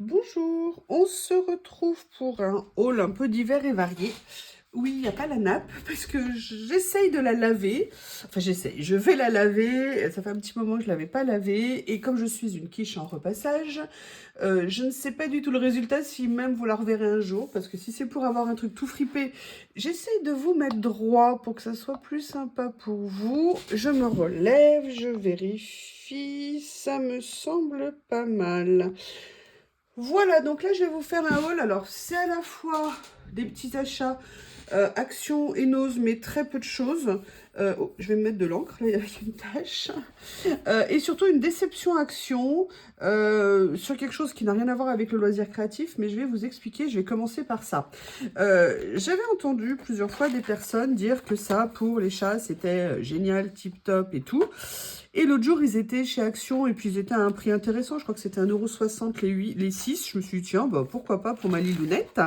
Bonjour, on se retrouve pour un haul un peu divers et varié. Oui, il n'y a pas la nappe parce que j'essaye de la laver. Enfin, j'essaye, je vais la laver. Ça fait un petit moment que je ne l'avais pas lavée. Et comme je suis une quiche en repassage, je ne sais pas du tout le résultat si même vous la reverrez un jour. Parce que si c'est pour avoir un truc tout fripé, j'essaye de vous mettre droit pour que ça soit plus sympa pour vous. Je me relève, je vérifie. Ça me semble pas mal. Voilà, donc là je vais vous faire un haul. Alors c'est à la fois des petits achats Action et Nose, mais très peu de choses. Oh, je vais me mettre de l'encre, là il y a une tache. Et surtout une déception Action sur quelque chose qui n'a rien à voir avec le loisir créatif, mais je vais vous expliquer, je vais commencer par ça. J'avais entendu plusieurs fois des personnes dire que ça, pour les chats, c'était génial, tip top et tout. Et l'autre jour, ils étaient chez Action et puis ils étaient à un prix intéressant. Je crois que c'était 1,60 € les 6. Je me suis dit, tiens, bah, pourquoi pas pour ma Lilounette.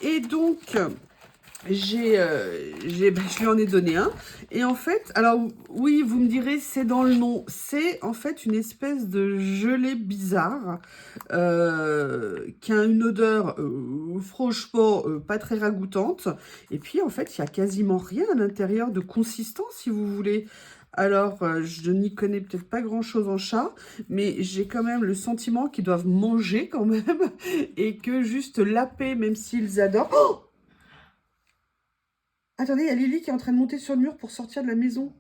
Et donc, je lui en ai donné un. Et en fait, alors oui, vous me direz, c'est dans le nom. C'est en fait une espèce de gelée bizarre qui a une odeur franchement pas très ragoûtante. Et puis en fait, il n'y a quasiment rien à l'intérieur de consistant, si vous voulez. Alors, je n'y connais peut-être pas grand-chose en chat, mais j'ai quand même le sentiment qu'ils doivent manger quand même et que juste laper, même s'ils adorent. Oh, attendez, il y a Lily qui est en train de monter sur le mur pour sortir de la maison.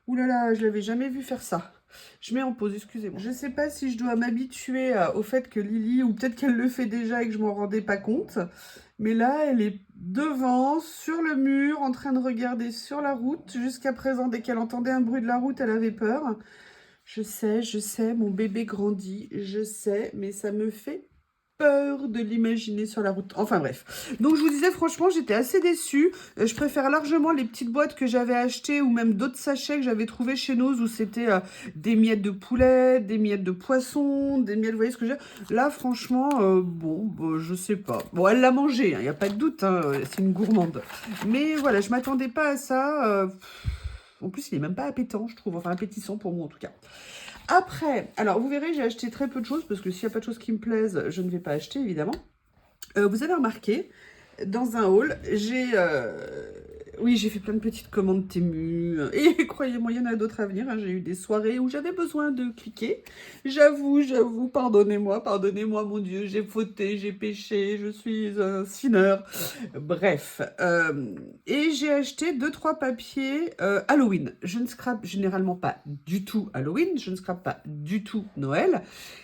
Ouh là là, je l'avais jamais vu faire ça. Je mets en pause, excusez-moi. Je ne sais pas si je dois m'habituer au fait que Lily, ou peut-être qu'elle le fait déjà et que je m'en rendais pas compte. Mais là, elle est devant, sur le mur, en train de regarder sur la route. Jusqu'à présent, dès qu'elle entendait un bruit de la route, elle avait peur. Je sais, mon bébé grandit, je sais, mais ça me fait peur de l'imaginer sur la route. Enfin bref. Donc je vous disais, franchement, j'étais assez déçue. Je préfère largement les petites boîtes que j'avais achetées ou même d'autres sachets que j'avais trouvés chez nous où c'était des miettes de poulet, des miettes de poisson, des miettes, vous voyez ce que j'ai. Là, franchement, bon, bah, je sais pas. Bon, elle l'a mangé, il n'y a pas de doute, hein, c'est une gourmande. Mais voilà, je m'attendais pas à ça. En plus, il n'est même pas appétant, je trouve. Enfin, appétissant pour moi, en tout cas. Après, alors vous verrez, j'ai acheté très peu de choses parce que s'il n'y a pas de choses qui me plaisent, je ne vais pas acheter, évidemment. Vous avez remarqué, dans un haul, oui, j'ai fait plein de petites commandes Temu. Et croyez-moi, il y en a d'autres à venir, hein. J'ai eu des soirées où j'avais besoin de cliquer. J'avoue, pardonnez-moi, mon Dieu, j'ai fauté, j'ai péché, je suis un sinner. Bref. Et j'ai acheté 2-3 papiers Halloween. Je ne scrape généralement pas du tout Halloween, je ne scrape pas du tout Noël.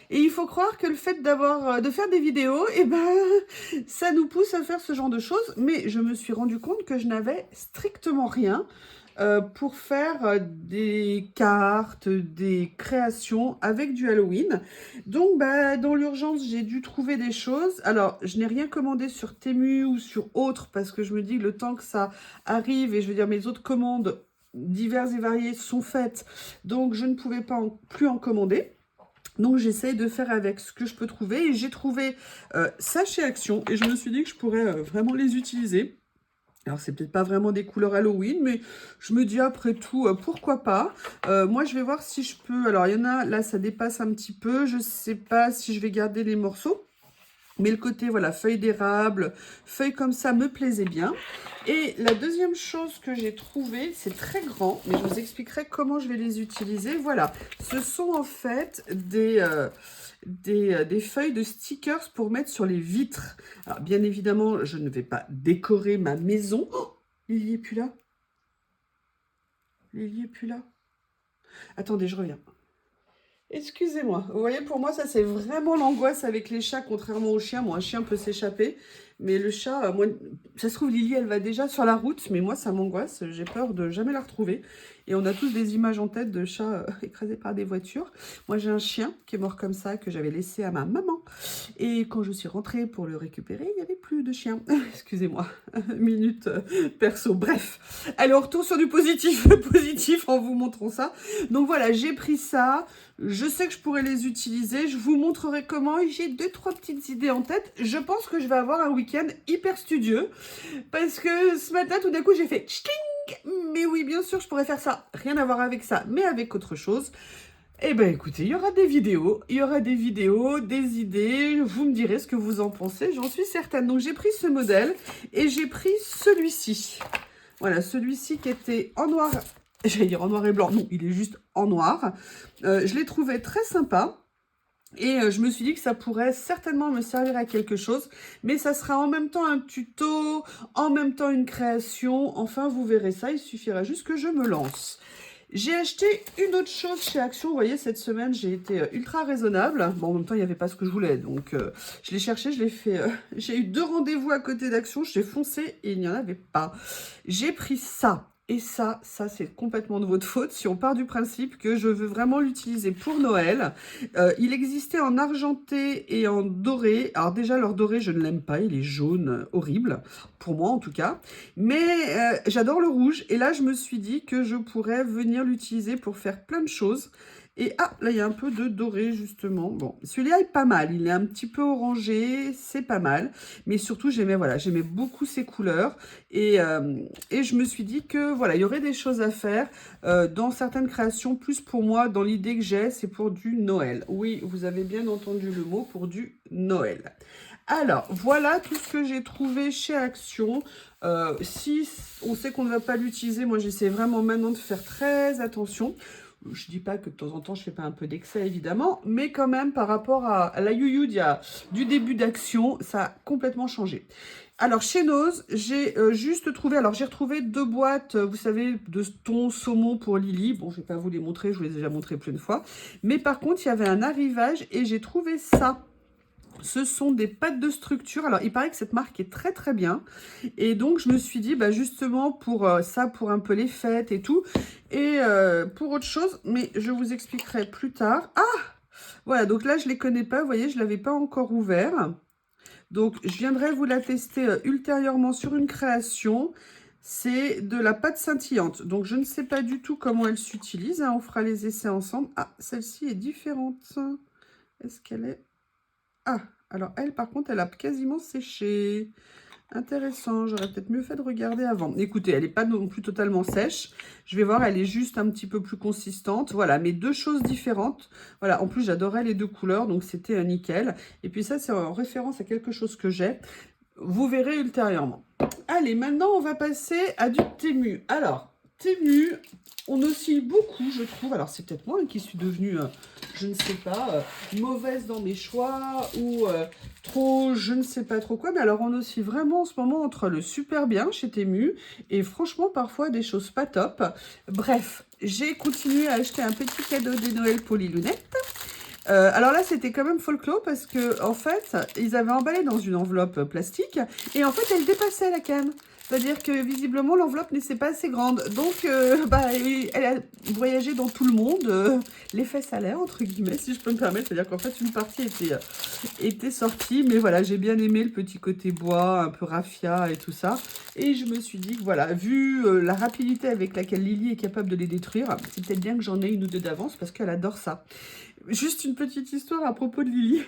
Et il faut croire que le fait de faire des vidéos, eh ben, ça nous pousse à faire ce genre de choses. Mais je me suis rendu compte que je n'avais strictement rien pour faire des cartes, des créations avec du Halloween. Donc, bah, dans l'urgence, j'ai dû trouver des choses. Alors, je n'ai rien commandé sur Temu ou sur autre parce que je me dis que le temps que ça arrive, et je veux dire, mes autres commandes diverses et variées sont faites. Donc, je ne pouvais pas plus en commander. Donc j'essaye de faire avec ce que je peux trouver. Et j'ai trouvé ça chez Action. Et je me suis dit que je pourrais vraiment les utiliser. Alors c'est peut-être pas vraiment des couleurs Halloween, mais je me dis après tout, pourquoi pas. Moi je vais voir si je peux. Alors il y en a, là ça dépasse un petit peu. Je sais pas si je vais garder les morceaux. Mais le côté, voilà, feuilles d'érable, feuilles comme ça me plaisait bien. Et la deuxième chose que j'ai trouvée, c'est très grand, mais je vous expliquerai comment je vais les utiliser. Voilà, ce sont en fait des feuilles de stickers pour mettre sur les vitres. Alors, bien évidemment, je ne vais pas décorer ma maison. Oh, Lily est plus là. Lily est plus là. Attendez, je reviens. Excusez-moi. Vous voyez, pour moi, ça, c'est vraiment l'angoisse avec les chats, contrairement aux chiens. Bon, un chien peut s'échapper, mais le chat, moi, ça se trouve, Lily, elle va déjà sur la route, mais moi, ça m'angoisse. J'ai peur de jamais la retrouver. Et on a tous des images en tête de chats écrasés par des voitures. Moi, j'ai un chien qui est mort comme ça, que j'avais laissé à ma maman. Et quand je suis rentrée pour le récupérer, il n'y avait plus de chien. Excusez-moi, minute perso. Bref, allez, on retourne sur du positif, positif en vous montrant ça. Donc voilà, j'ai pris ça. Je sais que je pourrais les utiliser. Je vous montrerai comment. J'ai 2-3 petites idées en tête. Je pense que je vais avoir un week-end hyper studieux. Parce que ce matin, tout d'un coup, j'ai fait tchling. Mais oui, bien sûr, je pourrais faire ça. Rien à voir avec ça, mais avec autre chose. Eh ben écoutez, il y aura des vidéos, des idées, vous me direz ce que vous en pensez, j'en suis certaine. Donc j'ai pris ce modèle et j'ai pris celui-ci. Voilà, celui-ci qui était en noir, j'allais dire en noir et blanc, non, il est juste en noir. Je l'ai trouvé très sympa. Et je me suis dit que ça pourrait certainement me servir à quelque chose, mais ça sera en même temps un tuto, en même temps une création, enfin vous verrez ça, il suffira juste que je me lance. J'ai acheté une autre chose chez Action, vous voyez cette semaine j'ai été ultra raisonnable, bon en même temps il n'y avait pas ce que je voulais, donc je l'ai cherché, je l'ai fait, j'ai eu 2 rendez-vous à côté d'Action, j'ai foncé et il n'y en avait pas. J'ai pris ça. Et ça c'est complètement de votre faute si on part du principe que je veux vraiment l'utiliser pour Noël. Il existait en argenté et en doré. Alors déjà, leur doré, je ne l'aime pas. Il est jaune, horrible, pour moi en tout cas. Mais j'adore le rouge. Et là, je me suis dit que je pourrais venir l'utiliser pour faire plein de choses. Et ah, là, il y a un peu de doré, justement. Bon, celui-là est pas mal. Il est un petit peu orangé, c'est pas mal. Mais surtout, j'aimais voilà, j'aimais beaucoup ces couleurs. Et je me suis dit que, voilà, il y aurait des choses à faire dans certaines créations. Plus pour moi, dans l'idée que j'ai, c'est pour du Noël. Oui, vous avez bien entendu le mot, pour du Noël. Alors, voilà tout ce que j'ai trouvé chez Action. Si on sait qu'on ne va pas l'utiliser, moi, j'essaie vraiment maintenant de faire très attention. Je dis pas que de temps en temps, je fais pas un peu d'excès, évidemment, mais quand même, par rapport à la You du début d'Action, ça a complètement changé. Alors, chez Nose, j'ai juste trouvé... Alors, j'ai retrouvé 2 boîtes, vous savez, de thon saumon pour Lily. Bon, je vais pas vous les montrer, je vous les ai déjà montrés plein de fois. Mais par contre, il y avait un arrivage et j'ai trouvé ça. Ce sont des pâtes de structure. Alors, il paraît que cette marque est très très bien. Et donc, je me suis dit, bah, justement, pour ça, pour un peu les fêtes et tout. Et pour autre chose, mais je vous expliquerai plus tard. Ah! Voilà, donc là, je ne les connais pas. Vous voyez, je ne l'avais pas encore ouvert. Donc, je viendrai vous la tester ultérieurement sur une création. C'est de la pâte scintillante. Donc, je ne sais pas du tout comment elle s'utilise. Hein. On fera les essais ensemble. Ah, celle-ci est différente. Est-ce qu'elle est... Ah, alors elle, par contre, elle a quasiment séché. Intéressant, j'aurais peut-être mieux fait de regarder avant. Écoutez, elle n'est pas non plus totalement sèche. Je vais voir, elle est juste un petit peu plus consistante. Voilà, mais 2 choses différentes. Voilà, en plus, j'adorais les 2 couleurs, donc c'était un nickel. Et puis ça, c'est en référence à quelque chose que j'ai. Vous verrez ultérieurement. Allez, maintenant, on va passer à du Temu. Alors, Temu, on oscille beaucoup, je trouve. Alors, c'est peut-être moi qui suis devenue, je ne sais pas, mauvaise dans mes choix ou trop, je ne sais pas trop quoi. Mais alors, on oscille vraiment en ce moment entre le super bien chez Temu et franchement, parfois, des choses pas top. Bref, j'ai continué à acheter un petit cadeau des Noël pour les lunettes. Alors là, c'était quand même folklore parce que en fait, ils avaient emballé dans une enveloppe plastique et en fait, elle dépassait la canne. C'est-à-dire que visiblement, l'enveloppe n'était pas assez grande. Donc, bah, elle a voyagé dans tout le monde. L'effet salaire, entre guillemets, si je peux me permettre. C'est-à-dire qu'en fait, une partie était sortie. Mais voilà, j'ai bien aimé le petit côté bois, un peu raffia et tout ça. Et je me suis dit que voilà, vu la rapidité avec laquelle Lily est capable de les détruire, c'est peut-être bien que j'en ai une ou 2 d'avance parce qu'elle adore ça. Juste une petite histoire à propos de Lily.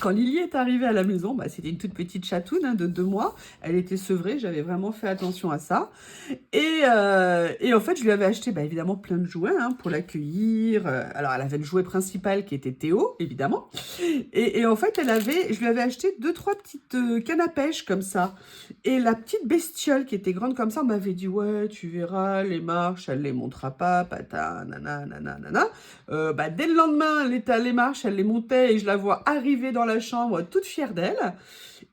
Quand Lily est arrivée à la maison, bah, c'était une toute petite chatoune hein, de 2 mois. Elle était sevrée, j'avais vraiment fait attention à ça. Et en fait, je lui avais acheté bah, évidemment plein de jouets hein, pour l'accueillir. Alors, elle avait le jouet principal qui était Théo, évidemment. Et en fait, je lui avais acheté 2-3 petites cannes à pêche comme ça. Et la petite bestiole qui était grande comme ça, on m'avait dit « Ouais, tu verras, les marches, elle les montera pas, pata, nana, nana, nana. » Bah, dès le lendemain, les marches, elle les montait et je la vois arriver dans la chambre toute fière d'elle.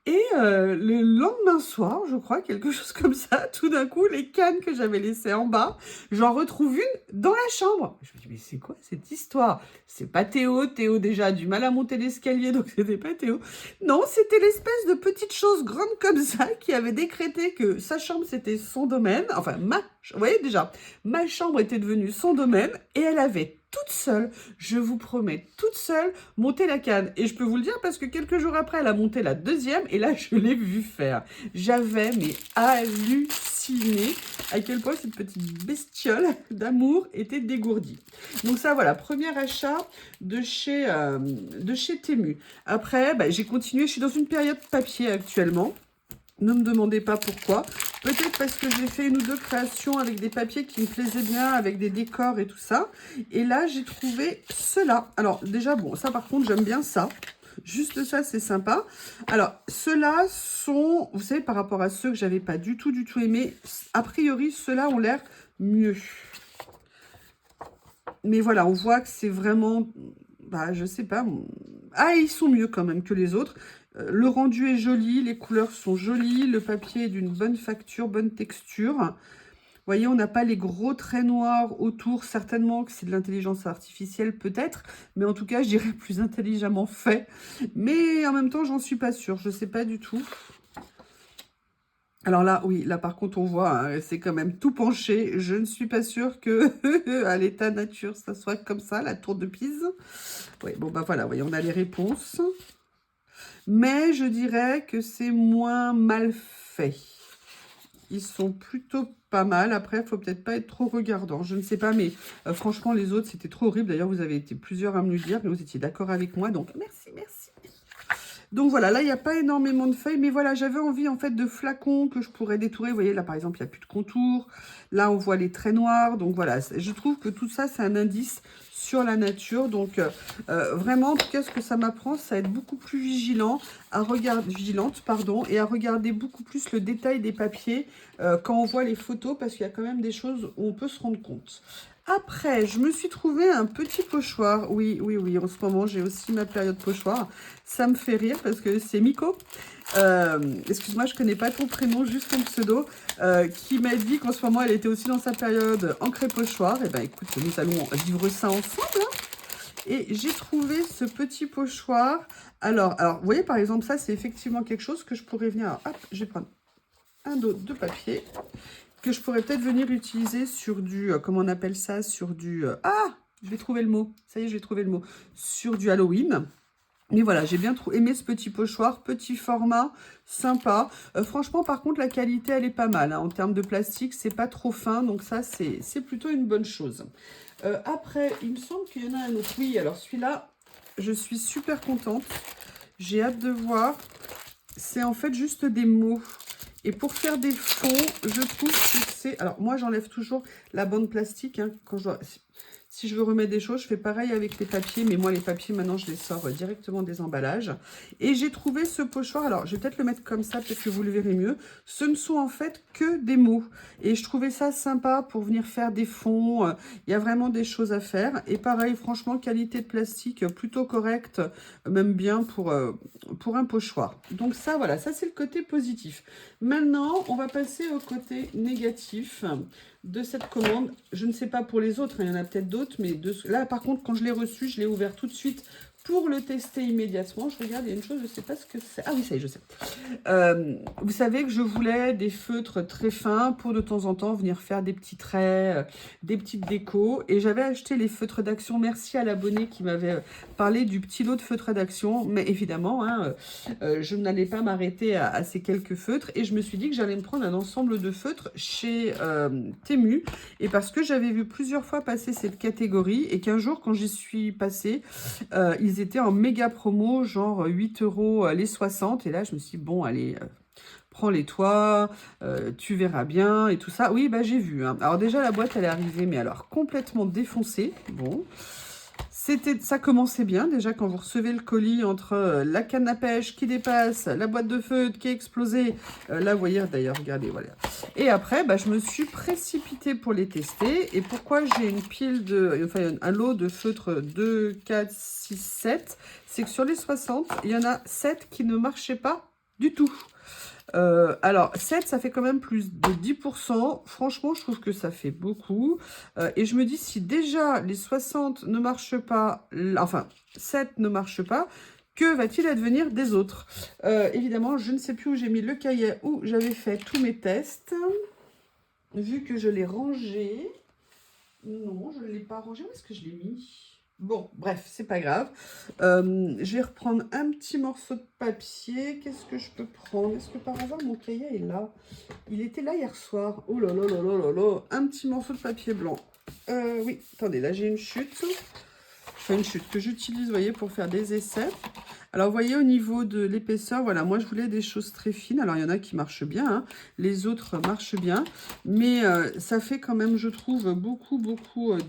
Et le lendemain soir, je crois, quelque chose comme ça, tout d'un coup, les cannes que j'avais laissées en bas, j'en retrouve une dans la chambre. Je me dis, mais c'est quoi cette histoire? C'est pas Théo. Théo déjà a du mal à monter l'escalier, donc c'était pas Théo. Non, c'était l'espèce de petite chose grande comme ça qui avait décrété que sa chambre, c'était son domaine. Enfin, vous voyez déjà, ma chambre était devenue son domaine et elle avait toute seule, je vous promets, toute seule, monter la canne. Et je peux vous le dire parce que quelques jours après, elle a monté la 2e et là, je l'ai vue faire. J'avais, mais halluciné à quel point cette petite bestiole d'amour était dégourdie. Donc ça, voilà, premier achat de chez Temu. Après, bah, j'ai continué, je suis dans une période papier actuellement. Ne me demandez pas pourquoi. Peut-être parce que j'ai fait une ou deux créations avec des papiers qui me plaisaient bien, avec des décors et tout ça. Et là, j'ai trouvé cela. Alors, déjà, bon, ça par contre, j'aime bien ça. Juste ça, c'est sympa. Alors, ceux-là sont, vous savez, par rapport à ceux que j'avais pas du tout aimé, a priori, ceux-là ont l'air mieux. Mais voilà, on voit que c'est vraiment, bah, je sais pas. Ah, ils sont mieux quand même que les autres. Le rendu est joli, les couleurs sont jolies, le papier est d'une bonne facture, bonne texture. Vous voyez, on n'a pas les gros traits noirs autour. Certainement que c'est de l'intelligence artificielle, peut-être. Mais en tout cas, je dirais plus intelligemment fait. Mais en même temps, j'en suis pas sûre. Je ne sais pas du tout. Alors là, oui, là par contre, on voit, hein, c'est quand même tout penché. Je ne suis pas sûre que à l'état nature, ça soit comme ça, la tour de Pise. Oui, bon, bah voilà, voyez, on a les réponses. Mais je dirais que c'est moins mal fait. Ils sont plutôt pas mal. Après, il faut peut-être pas être trop regardant. Je ne sais pas, mais franchement, les autres, c'était trop horrible. D'ailleurs, vous avez été plusieurs à me le dire, mais vous étiez d'accord avec moi. Donc, merci, merci. Donc voilà, là, il n'y a pas énormément de feuilles. Mais voilà, j'avais envie, en fait, de flacons que je pourrais détourer. Vous voyez, là, par exemple, il n'y a plus de contour. Là, on voit les traits noirs. Donc voilà, je trouve que tout ça, c'est un indice sur la nature. Donc, vraiment, en tout cas, ce que ça m'apprend, ça va être beaucoup plus vigilante, pardon, et à regarder beaucoup plus le détail des papiers quand on voit les photos, parce qu'il y a quand même des choses où on peut se rendre compte. Après, je me suis trouvé un petit pochoir. Oui, oui, oui, en ce moment, j'ai aussi ma période pochoir. Ça me fait rire parce que c'est Miko. Excuse-moi, je connais pas ton prénom, juste ton pseudo, qui m'a dit qu'en ce moment, elle était aussi dans sa période encré pochoir. Et ben, écoute, nous allons vivre ça ensemble. Hein. Et j'ai trouvé ce petit pochoir. Alors, vous voyez, par exemple, ça, c'est effectivement quelque chose que je pourrais venir... Alors, hop, je vais prendre un dos de papier que je pourrais peut-être venir utiliser sur du... comment on appelle ça? Sur du... ah, je vais trouver le mot. Ça y est, je vais trouver le mot. Sur du Halloween. Mais voilà, j'ai bien aimé ce petit pochoir, petit format, sympa. Franchement, par contre, la qualité, elle est pas mal. Hein. En termes de plastique, c'est pas trop fin. Donc ça, c'est plutôt une bonne chose. Après, il me semble qu'il y en a un autre. Oui, alors celui-là, je suis super contente. J'ai hâte de voir. C'est en fait juste des mots. Et pour faire des fonds, je trouve que c'est... Alors, moi, j'enlève toujours la bande plastique. Hein, quand je dois... Si je veux remettre des choses, je fais pareil avec les papiers. Mais moi, les papiers, maintenant, je les sors directement des emballages. Et j'ai trouvé ce pochoir. Alors, je vais peut-être le mettre comme ça, peut-être que vous le verrez mieux. Ce ne sont en fait que des mots. Et je trouvais ça sympa pour venir faire des fonds. Il y a vraiment des choses à faire. Et pareil, franchement, qualité de plastique plutôt correcte. Même bien pour un pochoir. Donc ça, voilà, ça c'est le côté positif. Maintenant, on va passer au côté négatif de cette commande. Je ne sais pas pour les autres, hein, il y en a peut-être d'autres, mais là, par contre, quand je l'ai reçu, je l'ai ouvert tout de suite pour le tester immédiatement. Je regarde, il y a une chose, je ne sais pas ce que c'est. Ah oui, ça y est, je sais. Vous savez que je voulais des feutres très fins pour de temps en temps venir faire des petits traits, des petites décos. Et j'avais acheté les feutres d'action. Merci à l'abonné qui m'avait parlé du petit lot de feutres d'action. Mais évidemment, hein, je n'allais pas m'arrêter à ces quelques feutres. Et je me suis dit que j'allais me prendre un ensemble de feutres chez Temu. Et parce que j'avais vu plusieurs fois passer cette catégorie. Et qu'un jour, quand j'y suis passée, ils étaient en méga promo, genre 8 € les 60. Et là, je me suis dit, bon, allez, prends-les toi, tu verras bien et tout ça. Oui, bah j'ai vu. Hein. Alors déjà, la boîte, elle est arrivée, mais alors complètement défoncée. Bon, ça commençait bien. Déjà, quand vous recevez le colis entre la canne à pêche qui dépasse, la boîte de feutre qui est explosée. Là, vous voyez, d'ailleurs, regardez, voilà. Et après, bah, je me suis précipitée pour les tester. Et pourquoi j'ai une pile enfin, un lot de feutres 2, 4, 6, 7, c'est que sur les 60, il y en a 7 qui ne marchaient pas du tout. Alors, 7, ça fait quand même plus de 10%. Franchement, je trouve que ça fait beaucoup. Et je me dis, si déjà les 60 ne marchent pas, enfin, 7 ne marchent pas, que va-t-il advenir des autres? Évidemment, je ne sais plus où j'ai mis le cahier où j'avais fait tous mes tests. Vu que je l'ai rangé. Non, je ne l'ai pas rangé. Où est-ce que je l'ai mis? Bon, bref, c'est pas grave. Je vais reprendre un petit morceau de papier. Qu'est-ce que je peux prendre? Est-ce que par hasard mon cahier est là? Il était là hier soir. Oh là là là là là là. Un petit morceau de papier blanc. Oui, attendez, là j'ai une chute. Enfin, une chute que j'utilise, vous voyez, pour faire des essais. Alors, vous voyez, au niveau de l'épaisseur, voilà, moi, je voulais des choses très fines. Alors, il y en a qui marchent bien, hein, les autres marchent bien. Mais ça fait quand même, je trouve, beaucoup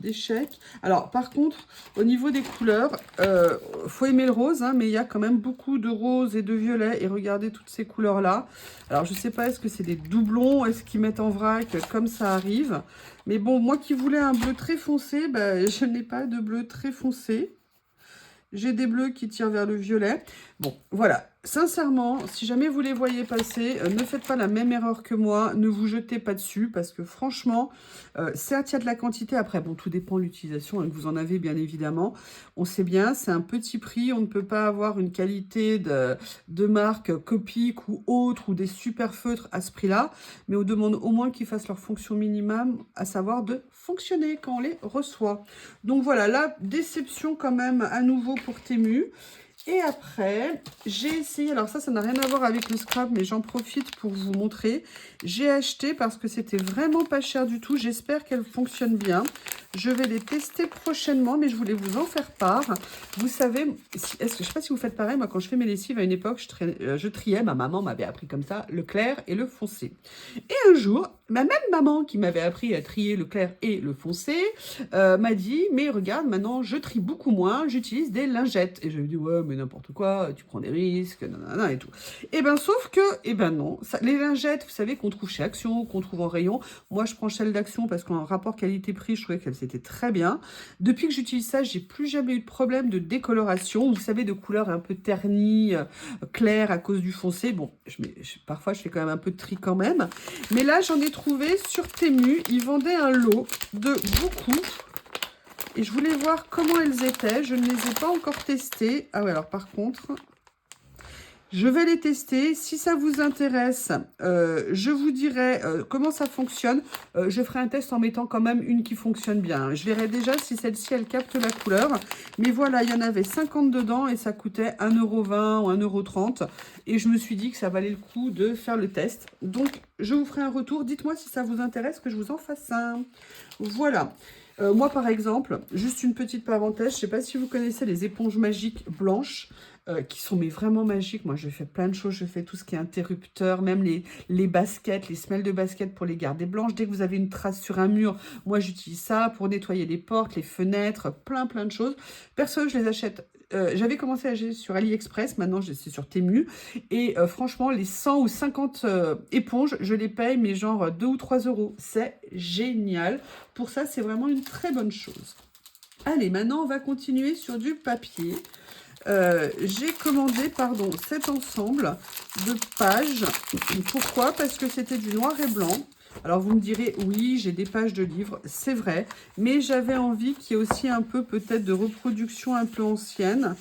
d'échecs. Alors, par contre, au niveau des couleurs, faut aimer le rose, hein, mais il y a quand même beaucoup de rose et de violet. Et regardez toutes ces couleurs-là. Alors, je ne sais pas, est-ce que c'est des doublons? Est-ce qu'ils mettent en vrac comme ça arrive? Mais bon, moi qui voulais un bleu très foncé, bah, je n'ai pas de bleu très foncé. J'ai des bleus qui tirent vers le violet. Bon, voilà. Sincèrement, si jamais vous les voyez passer, ne faites pas la même erreur que moi. Ne vous jetez pas dessus parce que franchement, certes, il y a de la quantité. Après, bon, tout dépend de l'utilisation que vous en avez, bien évidemment. On sait bien, c'est un petit prix. On ne peut pas avoir une qualité de marque Copic ou autre ou des super feutres à ce prix-là. Mais on demande au moins qu'ils fassent leur fonction minimum, à savoir de fonctionner quand on les reçoit. Donc voilà, la déception quand même à nouveau pour Temu. Et après, j'ai essayé, alors ça n'a rien à voir avec le scrap, mais j'en profite pour vous montrer. J'ai acheté parce que c'était vraiment pas cher du tout. J'espère qu'elle fonctionne bien. Je vais les tester prochainement, mais je voulais vous en faire part. Vous savez, je ne sais pas si vous faites pareil, moi quand je fais mes lessives à une époque, je triais, ma maman m'avait appris comme ça, le clair et le foncé. Et un jour, ma même maman qui m'avait appris à trier le clair et le foncé m'a dit, mais regarde, maintenant je trie beaucoup moins, j'utilise des lingettes. Et je lui ai dit, ouais, mais n'importe quoi, tu prends des risques, nanana et tout. Et ben sauf que, et ben non, ça, les lingettes, vous savez, qu'on trouve chez Action, qu'on trouve en rayon, moi je prends celle d'Action parce qu'en rapport qualité-prix, je trouvais qu'elles étaient très bien. Depuis que j'utilise ça, j'ai plus jamais eu de problème de décoloration, vous savez, de couleur un peu ternie, claire à cause du foncé. Bon, parfois je fais quand même un peu de tri quand même. Mais là, j'en ai trouvé sur Temu, ils vendaient un lot de beaucoup. Et je voulais voir comment elles étaient. Je ne les ai pas encore testées. Ah ouais, alors par contre, je vais les tester. Si ça vous intéresse, je vous dirai comment ça fonctionne. Je ferai un test en mettant quand même une qui fonctionne bien. Je verrai déjà si celle-ci, elle capte la couleur. Mais voilà, il y en avait 50 dedans et ça coûtait 1,20 € ou 1,30 €. Et je me suis dit que ça valait le coup de faire le test. Donc, je vous ferai un retour. Dites-moi si ça vous intéresse que je vous en fasse un. Voilà. Moi, par exemple, juste une petite parenthèse, je ne sais pas si vous connaissez les éponges magiques blanches, qui sont mais vraiment magiques. Moi, je fais plein de choses, je fais tout ce qui est interrupteur, même les baskets, les semelles de baskets pour les garder blanches. Dès que vous avez une trace sur un mur, moi, j'utilise ça pour nettoyer les portes, les fenêtres, plein de choses. Perso, je les achète. J'avais commencé à acheter sur AliExpress, maintenant c'est sur Temu. Et franchement, les 100 ou 50 éponges, je les paye, mais genre 2 ou 3 €. C'est génial. Pour ça, c'est vraiment une très bonne chose. Allez, maintenant, on va continuer sur du papier. J'ai commandé, pardon, cet ensemble de pages. Pourquoi? Parce que c'était du noir et blanc. Alors, vous me direz, oui, j'ai des pages de livres, c'est vrai. Mais j'avais envie qu'il y ait aussi un peu peut-être de reproduction un peu ancienne.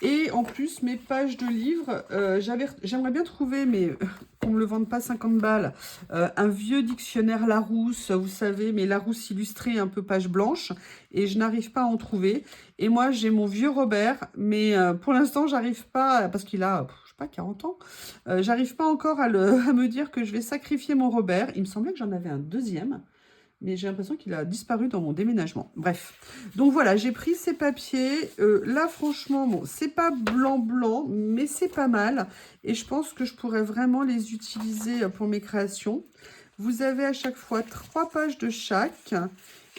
Et en plus, mes pages de livres, j'aimerais bien trouver, mais qu'on ne me le vende pas 50 balles, un vieux dictionnaire Larousse, vous savez, mais Larousse illustré, un peu page blanche, et je n'arrive pas à en trouver. Et moi, j'ai mon vieux Robert, mais pour l'instant, j'arrive pas, parce qu'il a, je sais pas, 40 ans, j'arrive pas encore à me dire que je vais sacrifier mon Robert. Il me semblait que j'en avais un deuxième, mais j'ai l'impression qu'il a disparu dans mon déménagement. Bref, donc voilà, j'ai pris ces papiers. Là, franchement, bon, c'est pas blanc, mais c'est pas mal. Et je pense que je pourrais vraiment les utiliser pour mes créations. Vous avez à chaque fois 3 pages de chaque.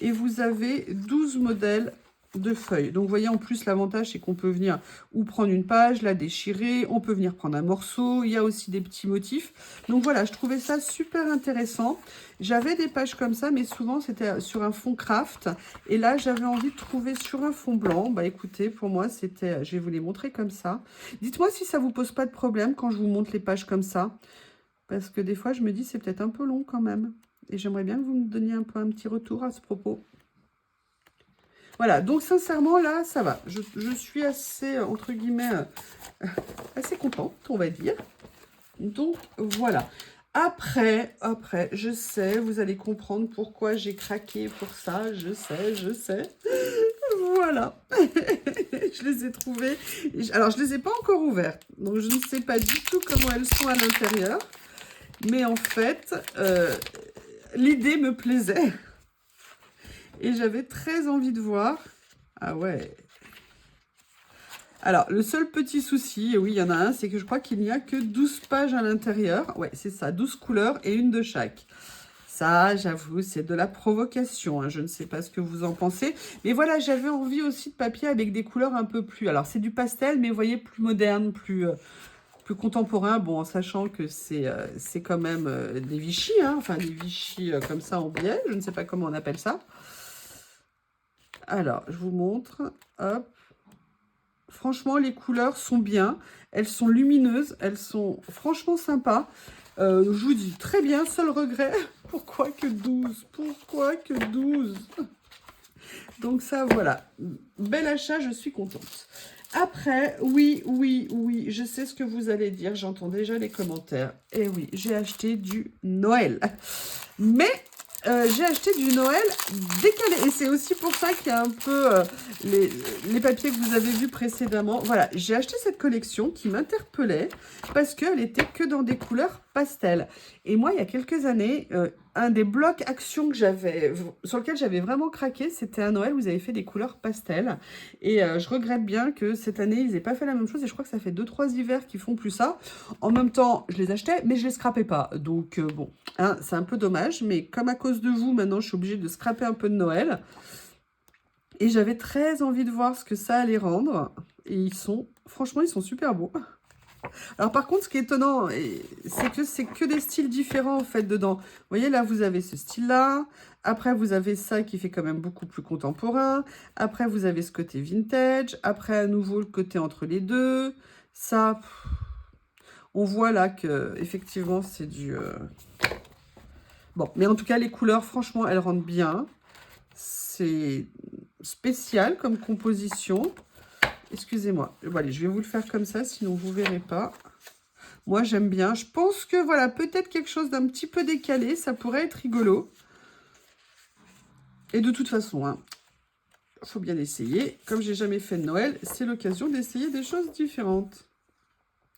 Et vous avez 12 modèles de feuilles. Donc, vous voyez, en plus, l'avantage, c'est qu'on peut venir ou prendre une page, la déchirer, on peut venir prendre un morceau, il y a aussi des petits motifs. Donc, voilà, je trouvais ça super intéressant. J'avais des pages comme ça, mais souvent, c'était sur un fond craft. Et là, j'avais envie de trouver sur un fond blanc. Bah, écoutez, pour moi, c'était... Je vais vous les montrer comme ça. Dites-moi si ça vous pose pas de problème quand je vous montre les pages comme ça. Parce que des fois, je me dis, c'est peut-être un peu long quand même. Et j'aimerais bien que vous me donniez un peu un petit retour à ce propos. Voilà, donc sincèrement, là, ça va. Je suis assez, entre guillemets, assez contente, on va dire. Donc, voilà. Après, je sais, vous allez comprendre pourquoi j'ai craqué pour ça. Je sais. Voilà. Je les ai trouvées. Alors, je ne les ai pas encore ouvertes. Donc, je ne sais pas du tout comment elles sont à l'intérieur. Mais en fait, l'idée me plaisait. Et j'avais très envie de voir. Ah ouais. Alors, le seul petit souci, et oui, il y en a un, c'est que je crois qu'il n'y a que 12 pages à l'intérieur. Ouais, c'est ça, 12 couleurs et une de chaque. Ça, j'avoue, c'est de la provocation, hein. Je ne sais pas ce que vous en pensez. Mais voilà, j'avais envie aussi de papier avec des couleurs un peu plus... Alors, c'est du pastel, mais vous voyez, plus moderne, plus contemporain. Bon, en sachant que c'est quand même des Vichy, hein. Enfin, des Vichy comme ça en biais. Je ne sais pas comment on appelle ça. Alors, je vous montre. Hop. Franchement, les couleurs sont bien. Elles sont lumineuses. Elles sont franchement sympas. Je vous dis très bien. Seul regret. Pourquoi que 12? Pourquoi que 12? Donc ça, voilà. Bel achat, je suis contente. Après, oui, je sais ce que vous allez dire. J'entends déjà les commentaires. Et oui, j'ai acheté du Noël. Mais j'ai acheté du Noël décalé. Et c'est aussi pour ça qu'il y a un peu les papiers que vous avez vus précédemment. Voilà, j'ai acheté cette collection qui m'interpellait parce qu'elle était que dans des couleurs pastel. Et moi, il y a quelques années, un des blocs actions que sur lequel j'avais vraiment craqué, c'était à Noël où vous avez fait des couleurs pastel. Et je regrette bien que cette année, ils n'aient pas fait la même chose. Et je crois que ça fait 2-3 hivers qu'ils font plus ça. En même temps, je les achetais, mais je les scrapais pas. Donc bon, hein, c'est un peu dommage. Mais comme à cause de vous, maintenant, je suis obligée de scraper un peu de Noël. Et j'avais très envie de voir ce que ça allait rendre. Et franchement, ils sont super beaux. Alors par contre, ce qui est étonnant, c'est que des styles différents en fait dedans. Vous voyez, là, vous avez ce style-là. Après, vous avez ça qui fait quand même beaucoup plus contemporain. Après, vous avez ce côté vintage. Après, à nouveau, le côté entre les deux. Ça, on voit là que effectivement, c'est du... Bon, mais en tout cas, les couleurs, franchement, elles rendent bien. C'est spécial comme composition. Excusez-moi. Bon, allez, je vais vous le faire comme ça, sinon vous ne verrez pas. Moi, j'aime bien. Je pense que, voilà, peut-être quelque chose d'un petit peu décalé. Ça pourrait être rigolo. Et de toute façon, hein, faut bien essayer. Comme j'ai jamais fait de Noël, c'est l'occasion d'essayer des choses différentes.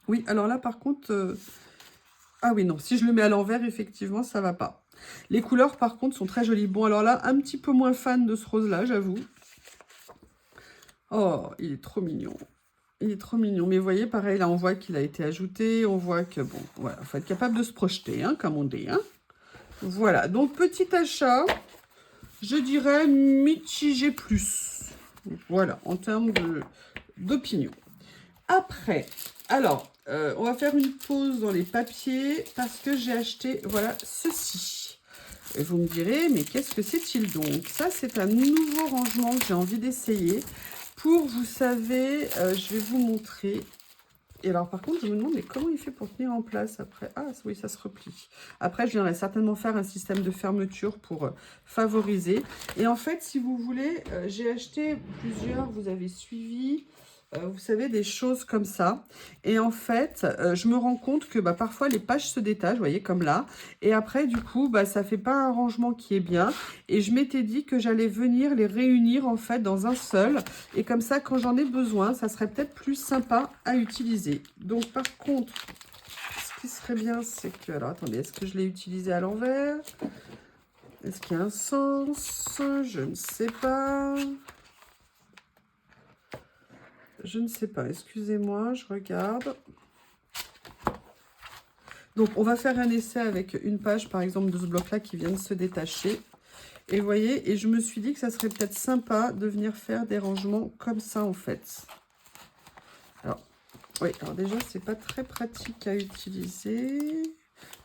Oui, alors là, par contre... Ah oui, non. Si je le mets à l'envers, effectivement, ça va pas. Les couleurs, par contre, sont très jolies. Bon, alors là, un petit peu moins fan de ce rose-là, j'avoue. Oh, il est trop mignon. Il est trop mignon. Mais vous voyez, pareil, là, on voit qu'il a été ajouté. On voit que, bon, voilà, il faut être capable de se projeter, hein, comme on dit. Hein. Voilà, donc petit achat, je dirais mitigé plus. Voilà, en termes d'opinion. Après, alors, on va faire une pause dans les papiers parce que j'ai acheté, voilà, ceci. Et vous me direz, mais qu'est-ce que c'est-il donc? Ça, c'est un nouveau rangement que j'ai envie d'essayer. Pour, vous savez, je vais vous montrer. Et alors, par contre, je me demande, mais comment il fait pour tenir en place après? Ah, oui, ça se replie. Après, je viendrai certainement faire un système de fermeture pour favoriser. Et en fait, si vous voulez, j'ai acheté plusieurs, vous avez suivi... vous savez, des choses comme ça. Et en fait, je me rends compte que parfois les pages se détachent, vous voyez, comme là. Et après, du coup, ça fait pas un rangement qui est bien. Et je m'étais dit que j'allais venir les réunir, en fait, dans un seul. Et comme ça, quand j'en ai besoin, ça serait peut-être plus sympa à utiliser. Donc, par contre, ce qui serait bien, c'est que... Alors, attendez, est-ce que je l'ai utilisé à l'envers? Est-ce qu'il y a un sens? Je ne sais pas... Je ne sais pas, excusez-moi, je regarde. Donc, on va faire un essai avec une page, par exemple, de ce bloc-là qui vient de se détacher. Et vous voyez, et je me suis dit que ça serait peut-être sympa de venir faire des rangements comme ça, en fait. Alors, oui, alors déjà, c'est pas très pratique à utiliser.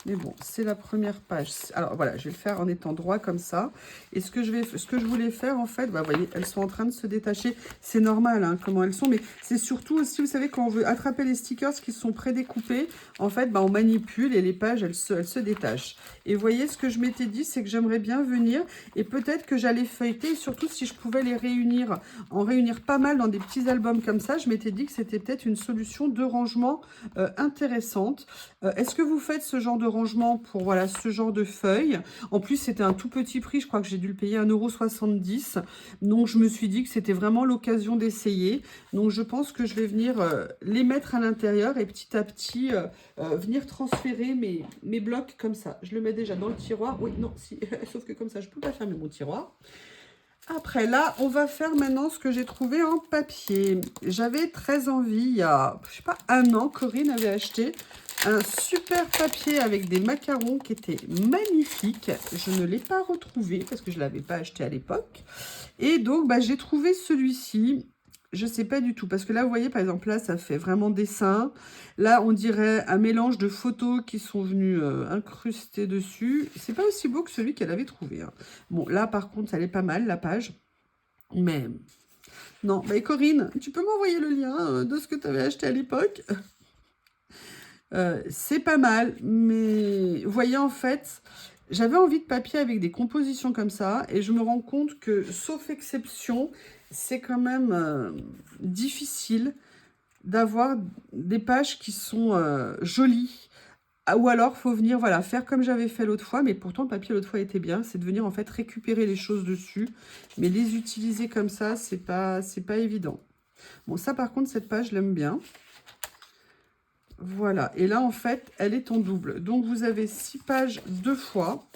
Mais bon, c'est la première page. Alors voilà, je vais le faire en étant droit comme ça. Et ce que je voulais faire, en fait, vous voyez, elles sont en train de se détacher. C'est normal, hein, comment elles sont. Mais c'est surtout aussi, vous savez, quand on veut attraper les stickers qui sont prédécoupés, en fait, on manipule et les pages, elles se détachent. Et vous voyez, ce que je m'étais dit, c'est que j'aimerais bien venir. Et peut-être que j'allais feuilleter. Et surtout, si je pouvais les réunir, en réunir pas mal dans des petits albums comme ça, je m'étais dit que c'était peut-être une solution de rangement intéressante. Est-ce que vous faites ce genre de rangement pour voilà, ce genre de feuilles? En plus, c'était un tout petit prix. Je crois que j'ai dû le payer 1,70 €. Donc, je me suis dit que c'était vraiment l'occasion d'essayer. Donc, je pense que je vais venir les mettre à l'intérieur et petit à petit venir transférer mes blocs comme ça. Je le mets déjà dans le tiroir. Oui, non, si. Sauf que comme ça, je ne peux pas fermer mon tiroir. Après, là, on va faire maintenant ce que j'ai trouvé en papier. J'avais très envie, il y a, je sais pas, 1 an, Corinne avait acheté un super papier avec des macarons qui était magnifique. Je ne l'ai pas retrouvé parce que je ne l'avais pas acheté à l'époque. Et donc, bah, j'ai trouvé celui-ci. Je ne sais pas du tout. Parce que là, vous voyez, par exemple, là, ça fait vraiment dessin. Là, on dirait un mélange de photos qui sont venues incrustées dessus. C'est pas aussi beau que celui qu'elle avait trouvé. Hein. Bon, là, par contre, elle est pas mal, la page. Mais non. Bah, Corinne, tu peux m'envoyer le lien de ce que tu avais acheté à l'époque? C'est pas mal, mais vous voyez, en fait, j'avais envie de papier avec des compositions comme ça, et je me rends compte que, sauf exception, c'est quand même difficile d'avoir des pages qui sont jolies. Ou alors, faut venir, voilà, faire comme j'avais fait l'autre fois, mais pourtant, le papier l'autre fois était bien, c'est de venir, en fait, récupérer les choses dessus, mais les utiliser comme ça, c'est pas évident. Bon, ça, par contre, cette page, je l'aime bien. Voilà, et là en fait elle est en double, donc vous avez 6 pages 2 fois.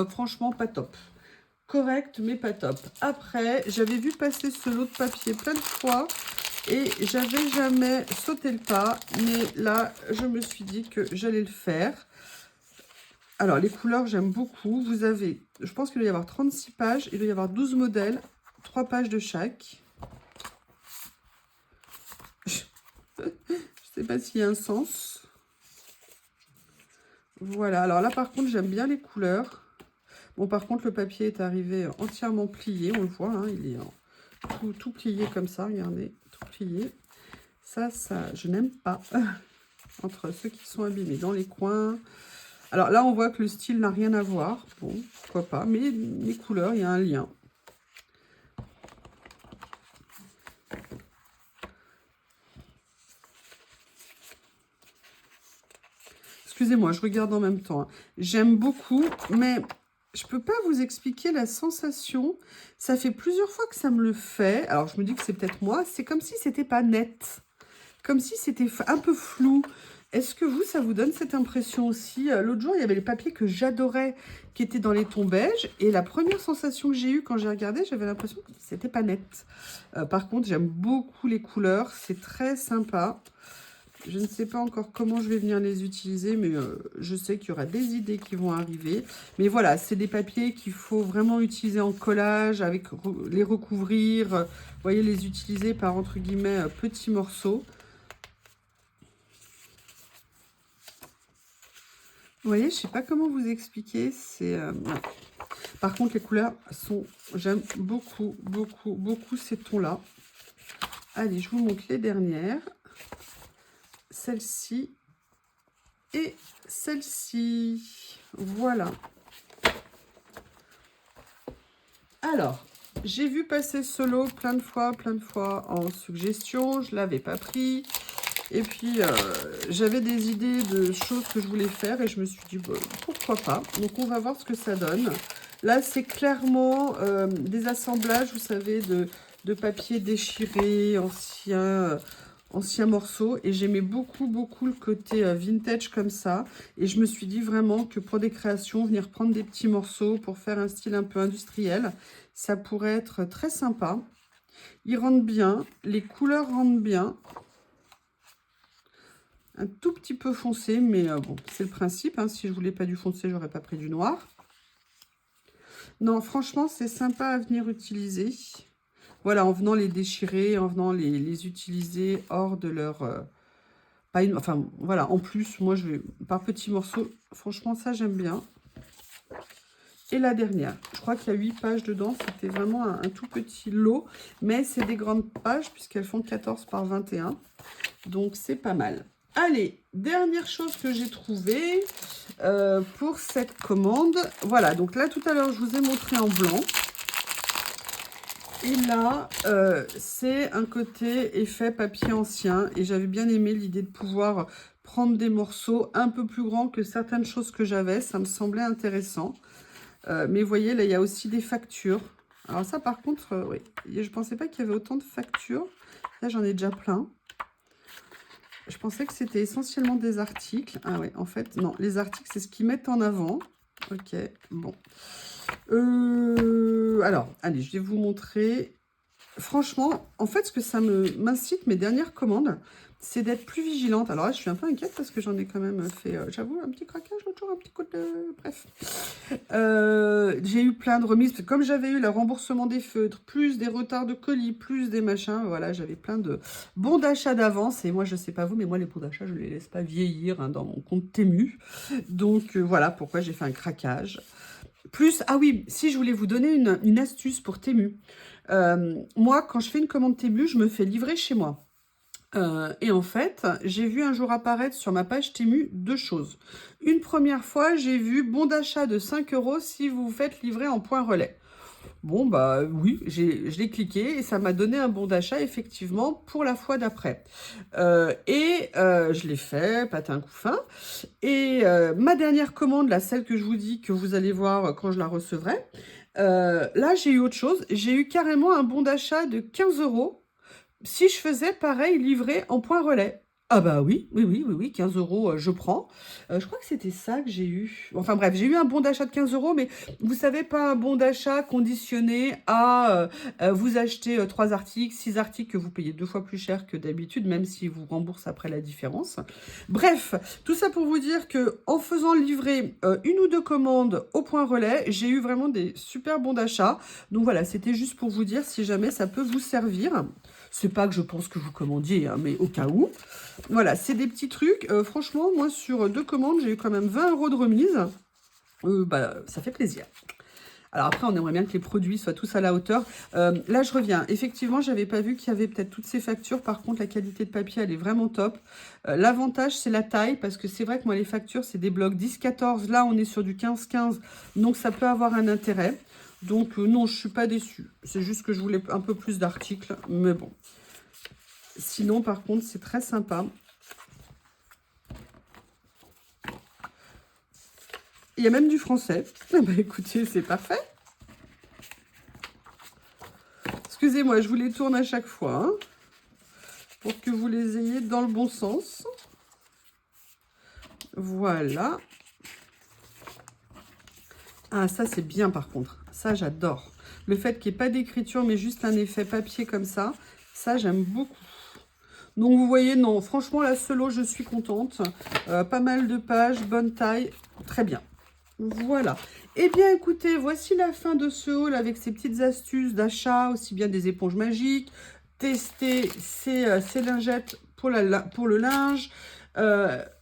Franchement pas top, correct mais pas top. Après j'avais vu passer ce lot de papier plein de fois et j'avais jamais sauté le pas, mais là je me suis dit que j'allais le faire. Alors les couleurs j'aime beaucoup, vous avez, je pense qu'il doit y avoir 36 pages, il doit y avoir 12 modèles, 3 pages de chaque. Je sais pas s'il y a un sens. Voilà, alors là par contre j'aime bien les couleurs. Bon par contre le papier est arrivé entièrement plié, on le voit, hein, il est tout plié comme ça, regardez, tout plié. Ça je n'aime pas. Entre ceux qui sont abîmés dans les coins. Alors là on voit que le style n'a rien à voir, bon pourquoi pas, mais les couleurs, il y a un lien. Excusez-moi, je regarde en même temps. Hein. J'aime beaucoup, mais je peux pas vous expliquer la sensation. Ça fait plusieurs fois que ça me le fait. Alors, je me dis que c'est peut-être moi. C'est comme si c'était pas net. Comme si c'était un peu flou. Est-ce que vous, ça vous donne cette impression aussi? L'autre jour, il y avait les papiers que j'adorais qui étaient dans les tons beige. Et la première sensation que j'ai eue quand j'ai regardé, j'avais l'impression que c'était pas net. Par contre, j'aime beaucoup les couleurs. C'est très sympa. Je ne sais pas encore comment je vais venir les utiliser, mais je sais qu'il y aura des idées qui vont arriver. Mais voilà, c'est des papiers qu'il faut vraiment utiliser en collage, avec les recouvrir. Vous voyez, les utiliser par, entre guillemets, petits morceaux. Vous voyez, je ne sais pas comment vous expliquer. C'est Par contre, les couleurs sont... J'aime beaucoup, beaucoup, beaucoup ces tons-là. Allez, je vous montre les dernières. Celle-ci et celle-ci. Voilà. Alors, j'ai vu passer ce lot plein de fois en suggestion. Je ne l'avais pas pris. Et puis, j'avais des idées de choses que je voulais faire. Et je me suis dit, bon, pourquoi pas. Donc, on va voir ce que ça donne. Là, c'est clairement des assemblages, vous savez, de papier déchiré, anciens morceaux. Et j'aimais beaucoup, beaucoup le côté vintage comme ça. Et je me suis dit vraiment que pour des créations, venir prendre des petits morceaux pour faire un style un peu industriel, ça pourrait être très sympa. Ils rentrent bien, les couleurs rentrent bien. Un tout petit peu foncé, mais bon, c'est le principe. Hein. Si je voulais pas du foncé, j'aurais pas pris du noir. Non, franchement, c'est sympa à venir utiliser. Voilà, en venant les déchirer, en venant les utiliser hors de leur... enfin, voilà, en plus, moi, je vais par petits morceaux. Franchement, ça, j'aime bien. Et la dernière, je crois qu'il y a 8 pages dedans. C'était vraiment un tout petit lot. Mais c'est des grandes pages puisqu'elles font 14 par 21. Donc, c'est pas mal. Allez, dernière chose que j'ai trouvée pour cette commande. Voilà, donc là, tout à l'heure, je vous ai montré en blanc. Et là, c'est un côté effet papier ancien. Et j'avais bien aimé l'idée de pouvoir prendre des morceaux un peu plus grands que certaines choses que j'avais. Ça me semblait intéressant. Mais vous voyez, là, il y a aussi des factures. Alors ça, par contre, oui, je ne pensais pas qu'il y avait autant de factures. Là, j'en ai déjà plein. Je pensais que c'était essentiellement des articles. Ah ouais, en fait, non. Les articles, c'est ce qu'ils mettent en avant. Ok, bon. Alors, allez, je vais vous montrer. Franchement, en fait, ce que ça m'incite, mes dernières commandes, c'est d'être plus vigilante. Alors là, je suis un peu inquiète parce que j'en ai quand même fait, j'avoue, un petit craquage l'autre jour, un petit coup de... Bref. J'ai eu plein de remises. Parce que comme j'avais eu le remboursement des feutres, plus des retards de colis, plus des machins, voilà, j'avais plein de bons d'achat d'avance. Et moi, je sais pas vous, mais moi, les bons d'achat, je ne les laisse pas vieillir hein, dans mon compte Temu. Donc, voilà pourquoi j'ai fait un craquage. Plus, ah oui, si je voulais vous donner une astuce pour Temu. Moi, quand je fais une commande Temu, je me fais livrer chez moi. Et en fait, j'ai vu un jour apparaître sur ma page Temu deux choses. Une première fois, j'ai vu bon d'achat de 5 € si vous vous faites livrer en point relais. Bon, bah oui, je l'ai cliqué et ça m'a donné un bon d'achat, effectivement, pour la fois d'après. Je l'ai fait, patin couffin. Et ma dernière commande, là, celle que je vous dis, que vous allez voir quand je la recevrai, là, j'ai eu autre chose. J'ai eu carrément un bon d'achat de 15 € si je faisais pareil, livré en point relais. Ah bah oui, 15 €, je prends. Je crois que c'était ça que j'ai eu. Enfin bref, j'ai eu un bon d'achat de 15 €, mais vous savez, pas un bon d'achat conditionné à vous acheter 3 articles, 6 articles que vous payez 2 fois plus cher que d'habitude, même si vous remboursez après la différence. Bref, tout ça pour vous dire que en faisant livrer une ou deux commandes au point relais, j'ai eu vraiment des super bons d'achat. Donc voilà, c'était juste pour vous dire si jamais ça peut vous servir. C'est pas que je pense que vous commandiez, hein, mais au cas où. Voilà, c'est des petits trucs. Franchement, moi, sur 2 commandes, j'ai eu quand même 20 € de remise. Ça fait plaisir. Alors après, on aimerait bien que les produits soient tous à la hauteur. Là, je reviens. Effectivement, j'avais pas vu qu'il y avait peut-être toutes ces factures. Par contre, la qualité de papier, elle est vraiment top. L'avantage, c'est la taille, parce que c'est vrai que moi, les factures, c'est des blocs 10-14. Là, on est sur du 15-15, donc ça peut avoir un intérêt. Donc non, je suis pas déçue. C'est juste que je voulais un peu plus d'articles, mais bon. Sinon, par contre, c'est très sympa. Il y a même du français. Ah bah écoutez, c'est parfait. Excusez-moi, je vous les tourne à chaque fois, hein, pour que vous les ayez dans le bon sens. Voilà. Ah, ça, c'est bien, par contre. Ça, j'adore. Le fait qu'il n'y ait pas d'écriture, mais juste un effet papier comme ça, j'aime beaucoup. Donc, vous voyez, non, franchement, la solo, je suis contente. Pas mal de pages, bonne taille, très bien. Voilà. Eh bien, écoutez, voici la fin de ce haul avec ces petites astuces d'achat, aussi bien des éponges magiques, tester ces lingettes pour le linge.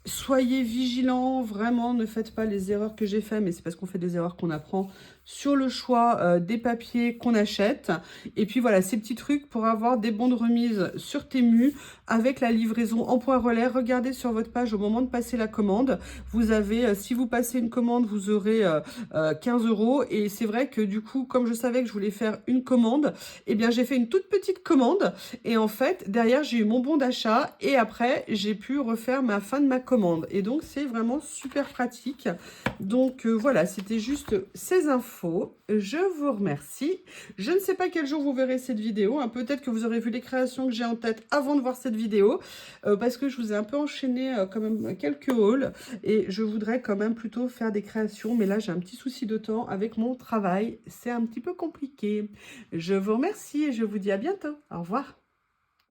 Soyez vigilants, vraiment, ne faites pas les erreurs que j'ai faites, mais c'est parce qu'on fait des erreurs qu'on apprend sur le choix des papiers qu'on achète. Et puis voilà, ces petits trucs pour avoir des bons de remise sur Temu avec la livraison en point relais. Regardez sur votre page au moment de passer la commande. Vous avez, si vous passez une commande, vous aurez 15 €. Et c'est vrai que du coup, comme je savais que je voulais faire une commande, eh bien j'ai fait une toute petite commande. Et en fait, derrière, j'ai eu mon bon d'achat. Et après, j'ai pu refaire ma fin de ma commande. Et donc, c'est vraiment super pratique. Donc, voilà, c'était juste ces infos. Je vous remercie. Je ne sais pas quel jour vous verrez cette vidéo. Hein. Peut-être que vous aurez vu les créations que j'ai en tête avant de voir cette vidéo. Parce que je vous ai un peu enchaîné quand même quelques hauls. Et je voudrais quand même plutôt faire des créations. Mais là, j'ai un petit souci de temps avec mon travail. C'est un petit peu compliqué. Je vous remercie et je vous dis à bientôt. Au revoir.